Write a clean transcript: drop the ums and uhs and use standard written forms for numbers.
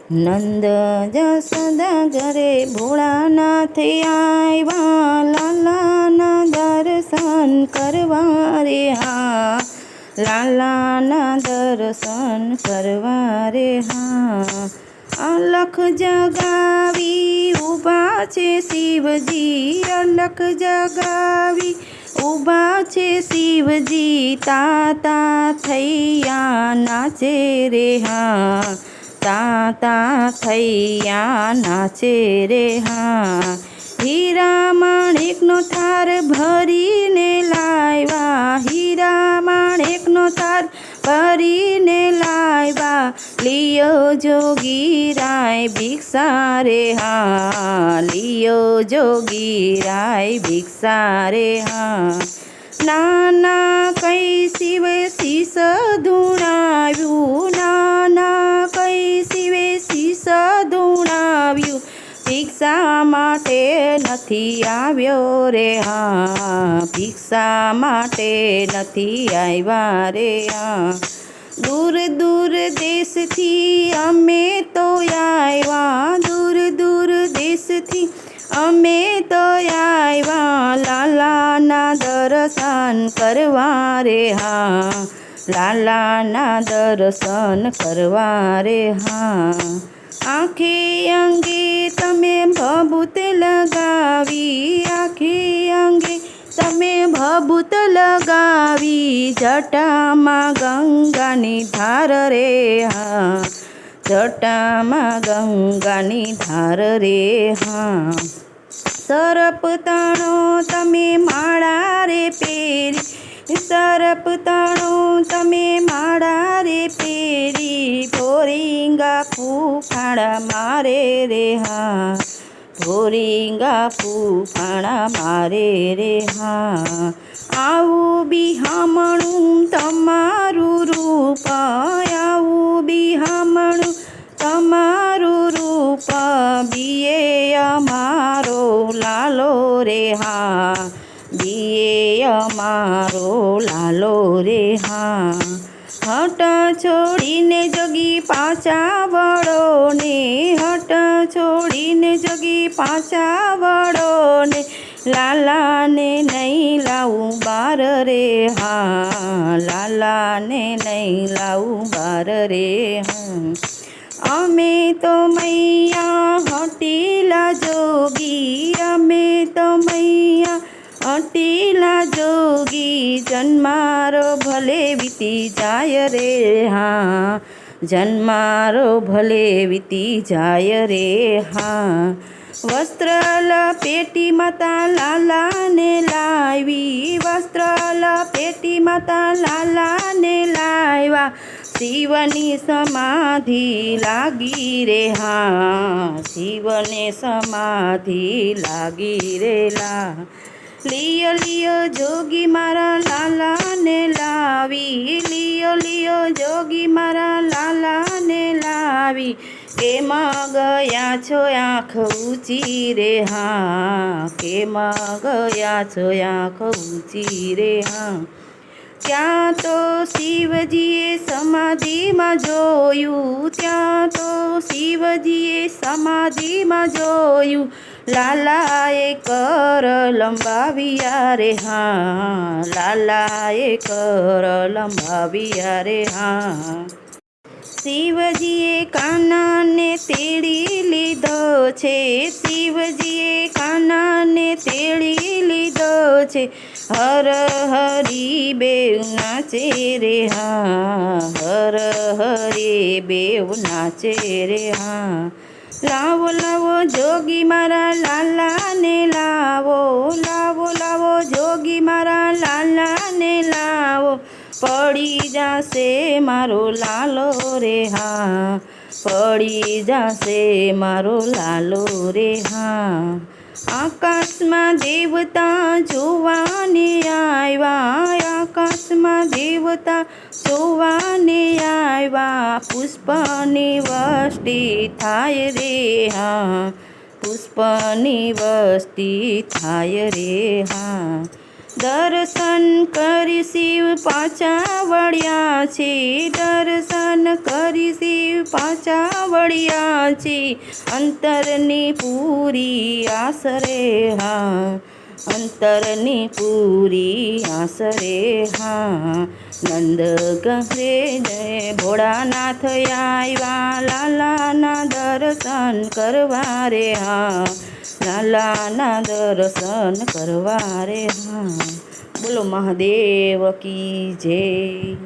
નંદ જસોદા ઘરે ભોળાનાથ આવ્યા, લાલાના દર્શન કરવા રે હા, લાલાના દર્શન કરવા રે હા. અલખ જગાવી ઊભા છે શિવજી, અલખ જગાવી ઊભા છે શિવજી, તાતા થૈયા નાચે રે હા, તાતા થૈયા નાચે રે હા. હીરા માણેકનો થાર ભરીને લાવ્યા, હીરા માણેકનો થાર ભરીને લાવ્યા, લિયો જોગીરાય ભિક્ષા રે હા, લિયો જોગીરાય ભિક્ષા રે હા. નાના કઈ શિવે શીશ ધૂણાવ્યું, નાના કઈ શિવે શીશ ધૂણાવ્યું, ભિક્ષા માટે નથી આવ્યો રે હા, ભિક્ષા માટે નથી આવ્યા રે હા. દૂર દૂર દેશથી અમે તો આવ્યા, દૂર દૂર દેશથી અમે તો આવ્યા, લાલાના દર્શન કરવા રે હા, લાલાના દર્શન કરવા રે હા. આંખે અંગે તમે ભભૂત લગાવી, આંખે અંગે તમે ભભૂત લગાવી, જટામાં ગંગાની ધાર રે હા, જટામાં ગંગાની ધાર રે હા. સરપતાણો તમે માળા રે પહેરી, સરપતાણો તમે માળા રે પહેરી, ભોરિંગા ફૂફાડા મારે રે હા, ભોરિંગા ફૂફાડા મારે રે હા. આવું બિહામણું તમારું રૂપ, આવું બિહામણું તમારું રૂપ, બીએ અમારો લાલો રે હા, બીએ અમારો લાલો રે હા. હટ છોડીને જોગી પાછા વળો ને, હટ છોડીને જોગી પાછા વળો ને, લાલાને નહીં લાવું બાર રે હા, લાલાને નહીં લાવું બાર રે હા. અમે તો મૈયા હટીલા જોગી, અમે તો મૈયા હટીલા જોગી, જન્મારો ભલે વીતી જાય રે હા, જન્મારો ભલે વીતી જાય રે હા. વસ્ત્ર લપેટી માતા લાલાને લાવી, વસ્ત્ર લપેટી માતા લાલાને લાવ્યા, શિવની સમાધિ લાગી રે હા, શિવને સમાધિ લાગી રે લા. લિયો લિયો જોગી મારા લાલાને લાવી, લિયો લિયો જોગી મારા લાલાને લાવી, કેમાં ગયા છો આંખ ઊંચી રે હા, કેમાં ગયા છો આંખ ઊંચી રે હા. ત્યાં તો શિવજીએ સમાધિમાં જોયું, ત્યાં તો શિવજીએ સમાધિમાં જોયું, લાલાએ કર લંબાવ્યા રે હા, લાલાએ કર લંબાવ્યા રે હા. શિવજીએ કાનાને તેડી લીધો છે, શિવજીએ કાનાને તેડી લીધો છે, હર હરી બેવ નાચે રે હા, હર હરી બેવ નાચે રે હા. લાવો લાવો જોગી મારા લાલાને લાવો, લાવો લાવો જોગી મારા લાલાને લાવો, પડી જાશે મારો લાલો રે હા, પડી જાશે મારો લાલો રે હા. આકાશમાં દેવતા જોવાને આવ્યા, આકાશમાં દેવતા જોવાને આવ્યા, પુષ્પની વસ્તી થાય રે હા, પુષ્પની વસ્તી થાય રે હા. દર્શન કરી શિવ પાછા વળ્યા છે, દર્શન કરી શિવ પાછા વળ્યા છે, અંતરની પૂરી આસરે હા, અંતરની પૂરી આસરે હા. નંદ કહે જય ભોળાનાથ આવ્યા, લાલાના દર્શન કરવા રે હા, લાલાના દર્શન કરવા રે હા. બોલો મહાદેવ કી જય.